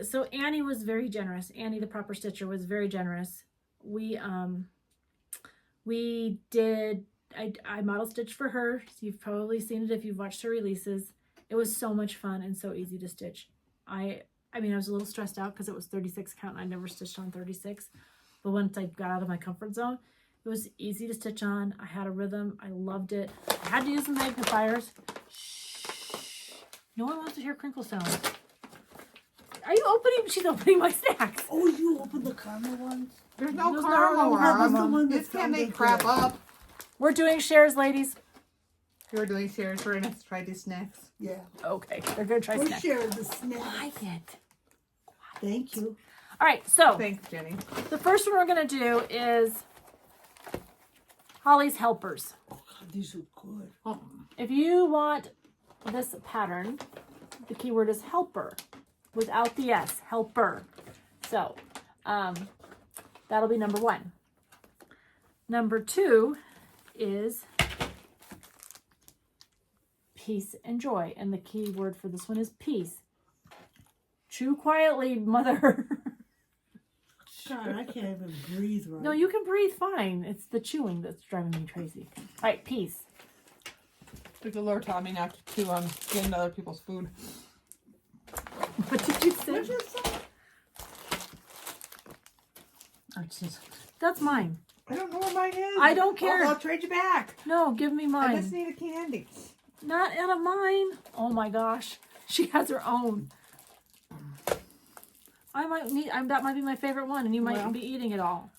So Annie was very generous. Annie, the proper stitcher, was very generous. We did, I model stitched for her. So you've probably seen it if you've watched her releases. It was so much fun and so easy to stitch. I mean, I was a little stressed out because it was 36 count and I never stitched on 36. But once I got out of my comfort zone, it was easy to stitch on. I had a rhythm. I loved it. I had to use some magnifiers. Shh. No one wants to hear crinkle sounds. Are you opening? She's opening my snacks. Oh, you opened the caramel ones? there's no There's caramel. That was the one This that can't make sounded crap good. up. We're doing shares, ladies. We're doing shares. We're gonna try these snacks. Yeah. Okay, they're gonna try We're snacks. sharing the snack. Quiet. Thank you. All right, so Thanks, Jenny. the first one we're gonna do is Holly's Helpers. Oh, God, these are good. Oh, If you want this pattern, the keyword is helper without the S, helper. So that'll be number 1. Number 2 is peace and joy. And the key word for this one is peace. Chew quietly, mother. God, I can't even breathe right. No, you can breathe fine. It's the chewing that's driving me crazy. All right, peace. the Lord taught me not to get into other people's food. What did you say? What'd you say? Oh, jeez. That's mine. I don't know where mine is. I don't care. Oh, I'll trade you back. No, give me I just mine. need a candy. Not out of mine. Oh my gosh. She has her own. I might need, that might be my favorite one, and you might Well. be eating it all.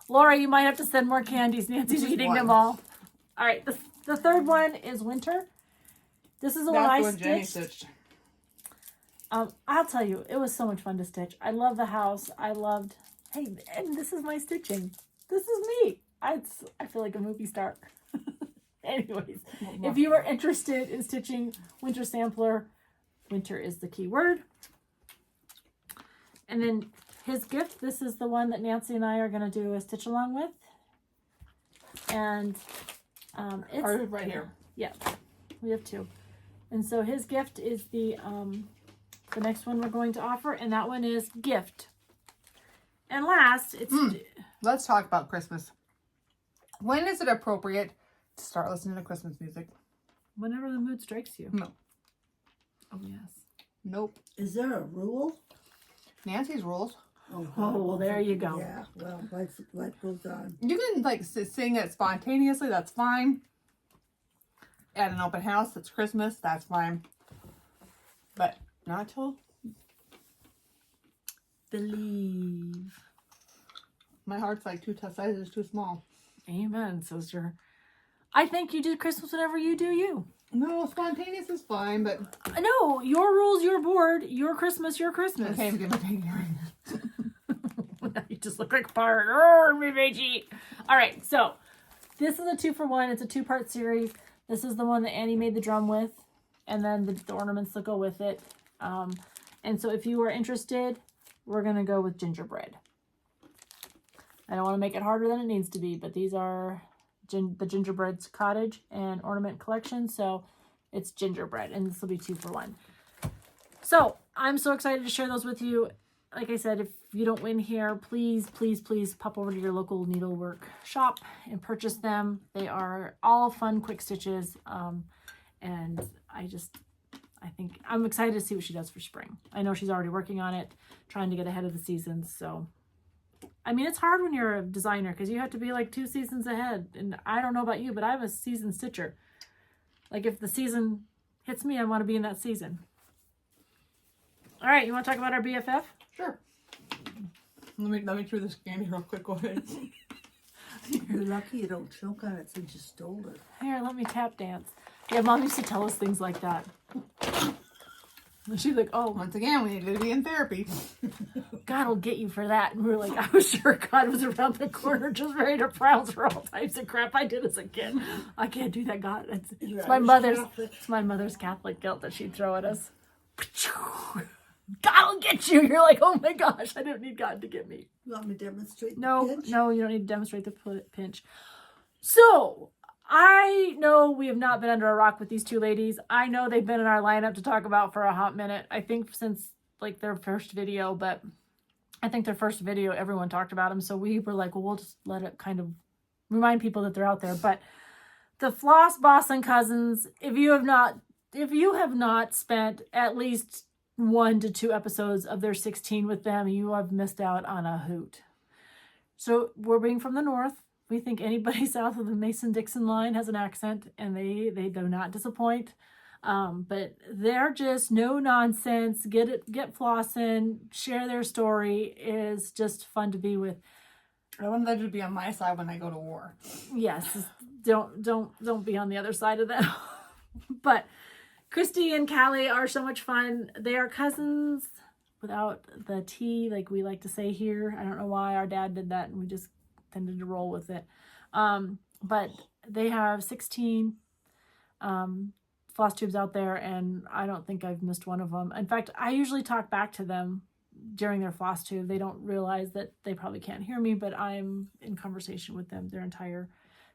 Laura, you might have to send more candies. Nancy's Just eating one. them all. All right, the third one is winter. This is the one I That's when Jenny stitched. stitched. I'll tell you, it was so much fun to stitch. I love the house. I loved, hey, and this is my stitching. This is me. I feel like a movie star. Anyways, if you are interested in stitching winter sampler, winter is the key word. And then his gift, this is the one that Nancy and I are going to do a stitch along with. And it's Right here. Yeah, we have 2. And so his gift is the next one we're going to offer, and that one is gift. And last, it's Let's talk about Christmas. When is it appropriate to start listening to Christmas music? whenever the mood strikes you. No. Oh yes. Nope. Is there a rule? Nancy's rules. Oh, well, there you go. Yeah, well, life goes on. You can like sing it spontaneously. That's fine. At an open house, it's Christmas. That's fine. But not till Believe. my heart's like 2 sizes too small. Amen, sister. I think you do Christmas whenever you do you. No, spontaneous is fine, but No, your rules, your board, your Christmas, your Christmas. okay, I'm getting my baby Now you just look like fire. Me veggie. All right, so this is a 2-for-1. It's a 2-part series. This is the one that Annie made the drum with, and then the ornaments that go with it. And so if you are interested, we're going to go with gingerbread. I don't want to make it harder than it needs to be, but these are the Gingerbread's Cottage and Ornament Collection. So it's gingerbread, and this will be 2-for-1. So I'm so excited to share those with you. Like I said, if you don't win here, please, please, please pop over to your local needlework shop and purchase them. They are all fun, quick stitches. And I think I'm excited to see what she does for spring. I know she's already working on it, trying to get ahead of the seasons. So, I mean, it's hard when you're a designer because you have to be like 2 seasons ahead. And I don't know about you, but I'm a season stitcher. Like if the season hits me, I want to be in that season. All right, you want to talk about our BFF? Sure. Let me chew this candy real quick. Go ahead. You're lucky you don't choke on it since you stole it. Here, let me tap dance. Yeah, Mom used to tell us things like that. And she'd be like, oh, Once again, we need to be in therapy. God will get you for that. And we were like, I was sure God was around the corner just ready to prounce for all types of crap I did as a kid. I can't do that, God. It's my mother's Catholic guilt that she'd throw at us. God will get you. You're like, oh my gosh, I don't need God to get me. You want me to demonstrate the No, pinch? no, you don't need to demonstrate the pinch. So, I know we have not been under a rock with these two ladies. I know they've been in our lineup to talk about for a hot minute. I think since like their first video, but I think their first video, everyone talked about them. So we were like, well, we'll just let it kind of remind people that they're out there. But the Floss, Bossin cousins, if you have not spent at least 1 to 2 episodes of their 16 with them, you have missed out on a hoot. So we're being from the north. We think anybody south of the Mason-Dixon line has an accent, and they do not disappoint. But they're just no nonsense. Get flossing, share their story. Is just fun to be with. I want them to be on my side when I go to war. Yes, don't be on the other side of that. But Christy and Callie are so much fun. They are cousins without the T, like we like to say here. I don't know why our dad did that, and we just tended to roll with it. But they have 16 floss tubes out there, and I don't think I've missed one of them. In fact, I usually talk back to them during their floss tube. They don't realize that they probably can't hear me, but I'm in conversation with them their entire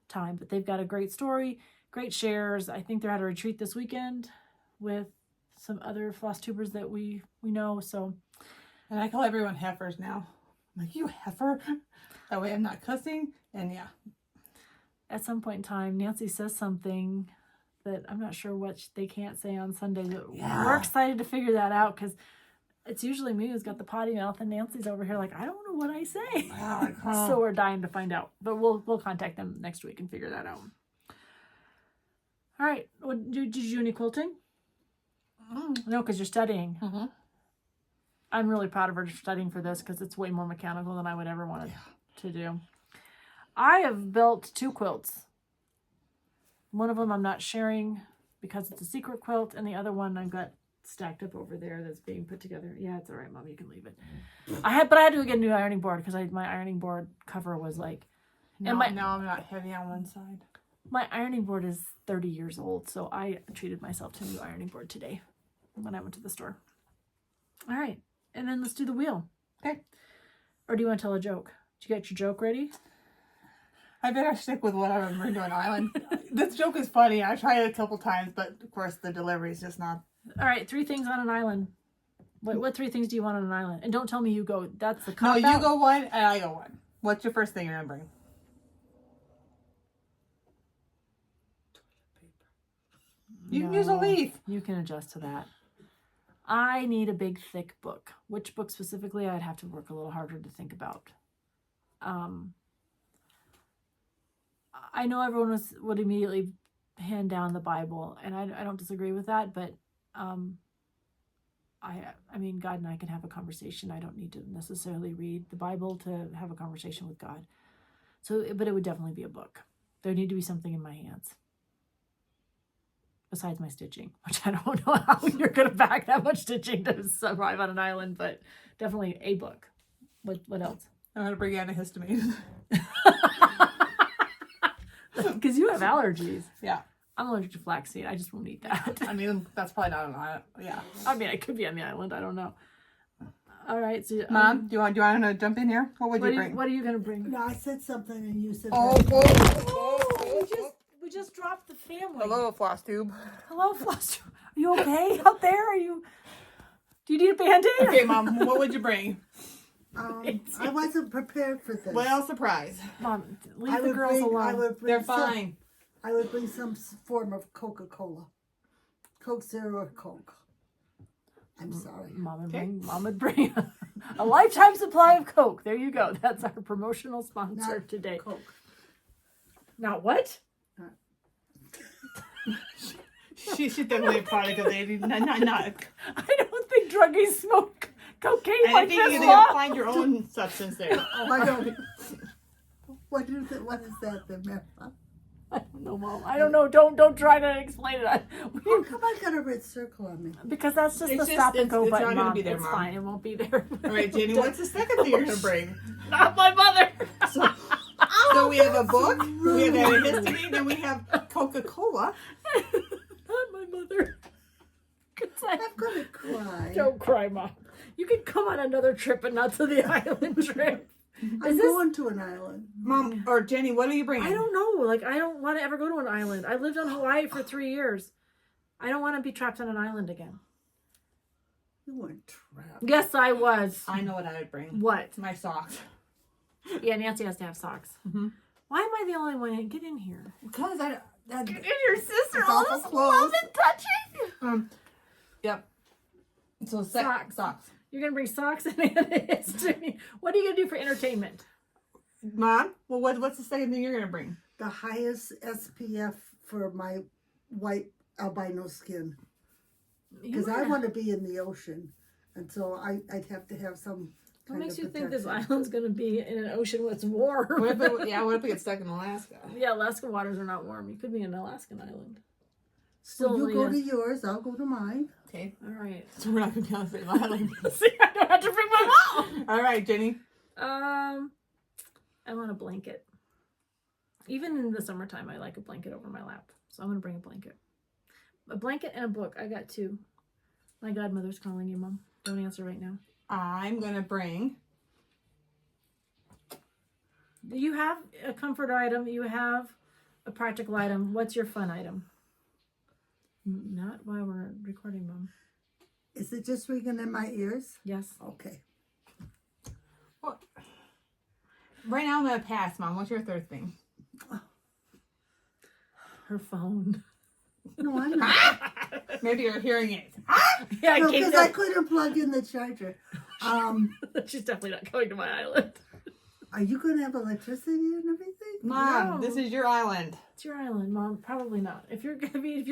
time. But they've got a great story, great shares. I think they're at a retreat this weekend with some other floss tubers that we know. So, and I call everyone heifers now. I'm like, you heifer? That way I'm not cussing. And yeah. At some point in time, Nancy says something that I'm not sure what they can't say on Sunday. But we're excited to figure that out, because it's usually me who's got the potty mouth, and Nancy's over here like, I don't know what I say. So we're dying to find out. But we'll contact them next week and figure that out. All right. Did you do any quilting? No, because you're studying. Mm-hmm. I'm really proud of her for studying for this, because it's way more mechanical than I would ever want to do. I have built 2 quilts. One of them I'm not sharing because it's a secret quilt, and the other one I've got stacked up over there that's being put together. Yeah, it's all right, Mom. You can leave it. But I had to get a new ironing board, because my ironing board cover was like... No, I'm not heavy on one side. My ironing board is 30 years old, so I treated myself to a new ironing board today when I went to the store. All right, and then let's do the wheel. Okay. Or do you want to tell a joke? Did you get your joke ready? I better stick with what I remember doing island. This joke is funny. I tried it a couple times, but of course the delivery is just not. All right, 3 things on an island. What 3 things do you want on an island? And don't tell me you go. That's the No, cop you out. go one and I go one. What's your first thing you're gonna bring? You can use a leaf. You can adjust to that. I need a big, thick book. Which book specifically, I'd have to work a little harder to think about. I know everyone would immediately hand down the Bible, and I don't disagree with that, but I mean, God and I can have a conversation. I don't need to necessarily read the Bible to have a conversation with God. So, but it would definitely be a book. There need to be something in my hands. Besides my stitching, which I don't know how you're going to pack that much stitching to survive on an island, but definitely a book. What else? I'm going to bring antihistamine. Because you have allergies. Yeah. I'm allergic to flaxseed. I just won't eat that. I mean, that's probably not an island. Yeah. I mean, I could be on the island. I don't know. All right. So, Mom, do you want to jump in here? What would you bring? What are you going to bring? No, I said something and you said We just dropped the family. Hello, Flosstube. Hello, Flosstube. Are you okay out there? Do you need a Band-Aid? Okay, Mom, what would you bring? I wasn't prepared for this. Well, surprise. Mom, leave the girls alone. They're fine. I would bring some form of Coca-Cola. Coke Zero or Coke. I'm sorry. Mom would bring a lifetime supply of Coke. There you go. That's our promotional sponsor today. Coke. Not what? She's definitely a product of the not. I don't think druggies smoke cocaine I like think this. you're going to find your own substance there. Oh my God. What is that, the Marathon? I don't know, Mom. I don't know. Don't try to explain it. How come I got a red circle on me? Because that's just It's the just- stop and go it's not button, gonna Mom. be there, It's Mom. fine. It won't be there. All right, Jenny, what's the second thing you're going to bring? Not my mother. So we have a book, we have a history, then we have Coca-Cola. Not my mother. I'm gonna cry. Don't cry, Mom. You can come on another trip, but not to the island trip. I'm going to an island. Mom, or Jenny, what are you bringing? I don't know. Like, I don't want to ever go to an island. I lived on Hawaii for 3 years. I don't want to be trapped on an island again. You weren't trapped. Yes, I was. I know what I would bring. What? My socks. Yeah, Nancy has to have socks. Mm-hmm. Why am I the only one? Get in here. Because that Get in your sister. It's All awful this close. love and touching. Yep. So Socks. Socks. You're going to bring socks and history. What are you going to do for entertainment? Mom, well, what's the second thing you're going to bring? The highest SPF for my white albino skin. Because I want to be in the ocean. And so I'd have to have some What kind makes of you think this protection. island's going to be in an ocean where it's warm? What if we get stuck in Alaska? Yeah, Alaska waters are not warm. You could be an Alaskan island. So Still, you go to yours, I'll go to mine. Okay. all right. So we're not going to be on the same island. See, I don't have to bring my mom. All right, Jenny. I want a blanket. Even in the summertime, I like a blanket over my lap. So I'm going to bring a blanket. A blanket and a book. I got 2. My godmother's calling you, Mom. Don't answer right now. I'm going to bring... You have a comfort item. You have a practical item. What's your fun item? Not while we're recording, Mom. Is it just ringing in my ears? Yes. Okay. Well, right now I'm going to pass, Mom. What's your third thing? Her phone. No, I'm not. Maybe your hearing aids. Yeah, No, because I couldn't plug in the charger. She's definitely not going to my island. Are you going to have electricity and everything? Mom, No. this is your island. It's your island, Mom. Probably not. If you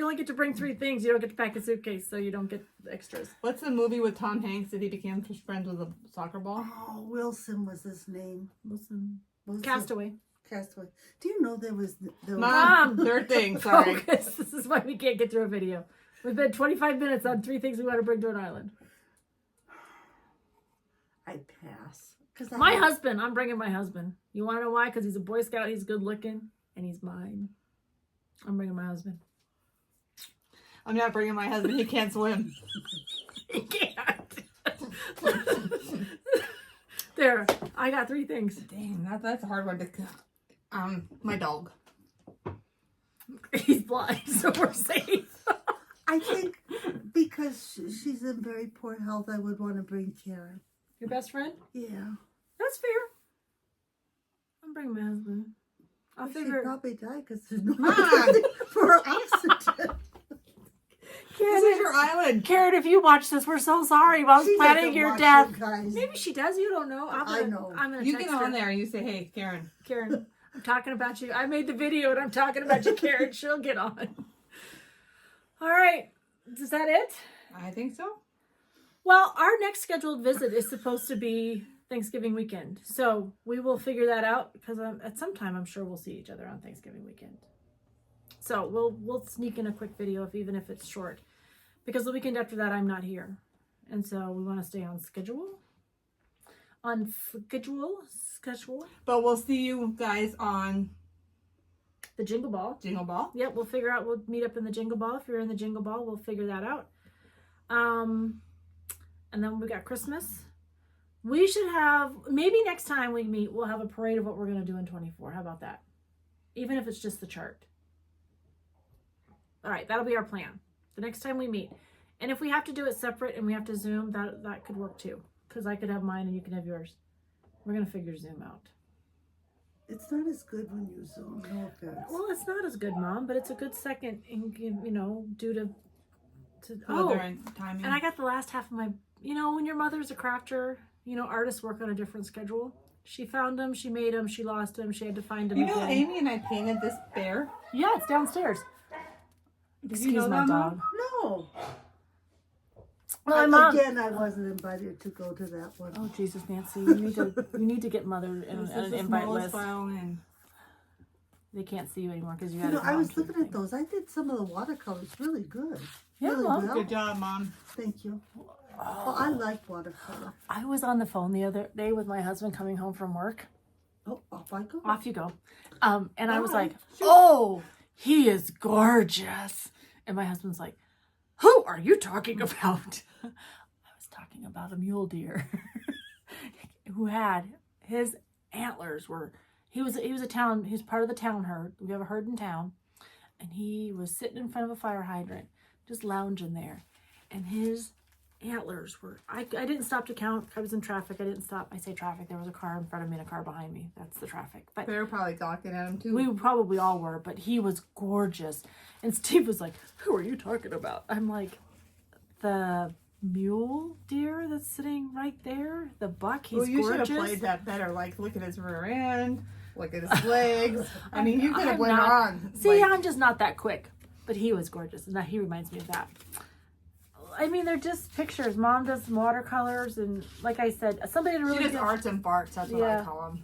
only get to bring 3 things, you don't get to pack a suitcase, so you don't get extras. What's the movie with Tom Hanks that he became friends with a soccer ball? Oh, Wilson was his name. Listen, Wilson. Castaway. Castaway. Do you know there was... Mom, third thing. Sorry. Focus. This is why we can't get through a video. We've been 25 minutes on 3 things we want to bring to an island. I pass. My husband. I'm bringing my husband. You want to know why? Because he's a Boy Scout. He's good looking, and he's mine. I'm bringing my husband. I'm not bringing my husband. He can't swim. He can't. There. I got 3 things. Dang, that's a hard one to... my dog. He's blind, so we're safe. I think because she's in very poor health, I would want to bring Karen. Your best friend? Yeah. That's fair. I'm bringing my husband. I'll She'd figure. probably die because there's no Mom! for her oxygen. This is your island. Karen, if you watch this, we're so sorry. Mom's She planning doesn't your watch death. you guys. Maybe she does. You don't know. I know. I'm gonna You text get on her. there and you say, hey, Karen. Karen, I'm talking about you. I made the video and I'm talking about you, Karen. She'll get on. All right. Is that it? I think so. Well, our next scheduled visit is supposed to be Thanksgiving weekend. So we will figure that out because at some time I'm sure we'll see each other on Thanksgiving weekend. So we'll sneak in a quick video even if it's short. Because the weekend after that I'm not here. And so we want to stay on schedule. Schedule. But we'll see you guys on The Jingle Ball. Jingle Ball. Yep, we'll figure out. We'll meet up in the Jingle Ball. If you're in the Jingle Ball, we'll figure that out. And then we got Christmas. We should have, maybe next time we meet, we'll have a parade of what we're going to do in 24. How about that? Even if it's just the chart. All right, that'll be our plan. The next time we meet. And if we have to do it separate and we have to Zoom, that could work too. Because I could have mine and you can have yours. We're going to figure Zoom out. It's not as good when you Zoom. No offense. Well, it's not as good, Mom, but it's a good second, due to Timing. and I got the last half of my, when your mother's a crafter, artists work on a different schedule. She found them, she made them, she lost them, she had to find them again. Amy and I painted this bear. Yeah, it's downstairs. Did Excuse you know my that, dog. Mom? No. Well, Mom. Again, I wasn't invited to go to that one. Oh Jesus, Nancy, you need to get Mother in This is an the invite smallest list. file in. they can't see you anymore because you You had know, it I on was to the looking at thing. those. I did some of the watercolors really good. Yeah, really well, well. Good job, Mom. Thank you. Oh, I like watercolor. I was on the phone the other day with my husband coming home from work. Oh, off I go. Off you go. And I was like, Shoot. oh, he is gorgeous. And my husband's like, who are you talking about? I was talking about a mule deer who had his antlers were, he was part of the town herd. We have a herd in town. And he was sitting in front of a fire hydrant, just lounging there. And his antlers were, I didn't stop to count. I was in traffic. I didn't stop. I say traffic. There was a car in front of me and a car behind me. That's the traffic. But They were probably gawking at him too. we probably all were, but he was gorgeous. And Steve was like, who are you talking about? I'm like, the mule deer that's sitting right there, the buck. He's Well, you gorgeous. should have played that better. Like, look at his rear end, look at his legs. I mean, you could have I'm went not- on. See, like, I'm just not that quick, but he was gorgeous. And he reminds me of that. I mean, they're just pictures. Mom does watercolors, and like I said, somebody did a she really does good. arts and farts. That's what I Yeah. call them.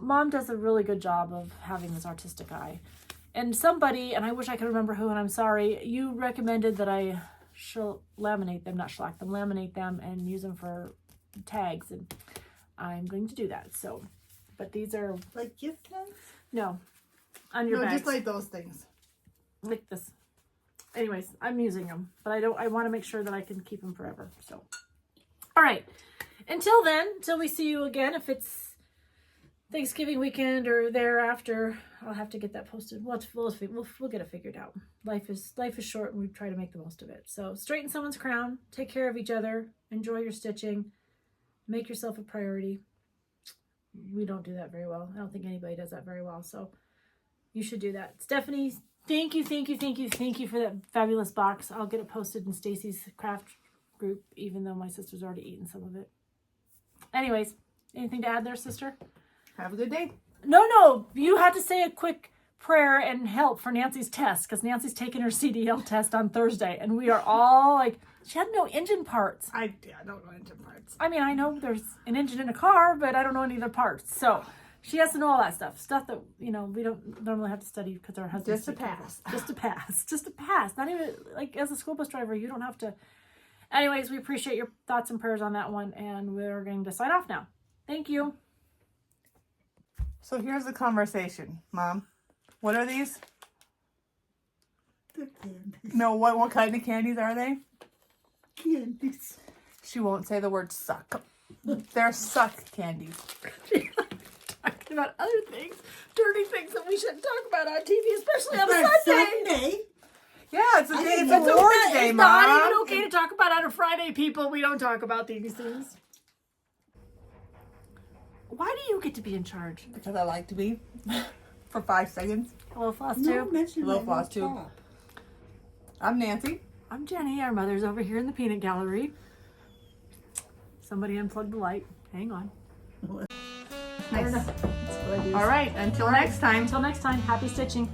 Mom does a really good job of having this artistic eye. And somebody, and I wish I could remember who, and I'm sorry, you recommended that I laminate them, not shellac them, laminate them and use them for tags, and I'm going to do that. So, but these are, Like gift tags? no, on your No, bags. just like those things. Like this. Anyways, I'm using them, but I want to make sure that I can keep them forever. So, all right. Until then, until we see you again, if it's Thanksgiving weekend or thereafter, I'll have to get that posted. We'll get it figured out. Life is short, and we try to make the most of it. So straighten someone's crown, take care of each other, enjoy your stitching, make yourself a priority. We don't do that very well. I don't think anybody does that very well. So you should do that. Stephanie, thank you for that fabulous box. I'll get it posted in Stacie's craft group, even though my sister's already eaten some of it. Anyways, anything to add there, sister? Have a good day. No, you had to say a quick prayer and help for Nancy's test, because Nancy's taking her CDL test on Thursday, and we are all like, she had no engine parts. I don't know engine parts. I mean, I know there's an engine in a car, but I don't know any of the parts. So she has to know all that stuff that, we don't normally have to study because our husbands Just to take care of pass. us. Just to pass. Not even, like, as a school bus driver, you don't have to. Anyways, we appreciate your thoughts and prayers on that one, and we're going to sign off now. Thank you. So here's the conversation, Mom. What are these? They're candies. No, what kind of candies are they? Candies. She won't say the word suck. They're suck candies. Talking about other things, dirty things that we shouldn't talk about on TV, especially on a On Sunday. Sunday. Yeah, it's a day. It's didn't know Awards It's Day, not Mom. even okay to talk about on a Friday, people. We don't talk about these things. Why do you get to be in charge? Because I like to be. For 5 seconds. Hello, Floss No Tube. mention Hello, my Flosstube. top. I'm Nancy. I'm Jenny. Our mother's over here in the peanut gallery. Somebody unplugged the light. Hang on. I don't know. That's what I do. All right, until next time. Until next time, happy stitching.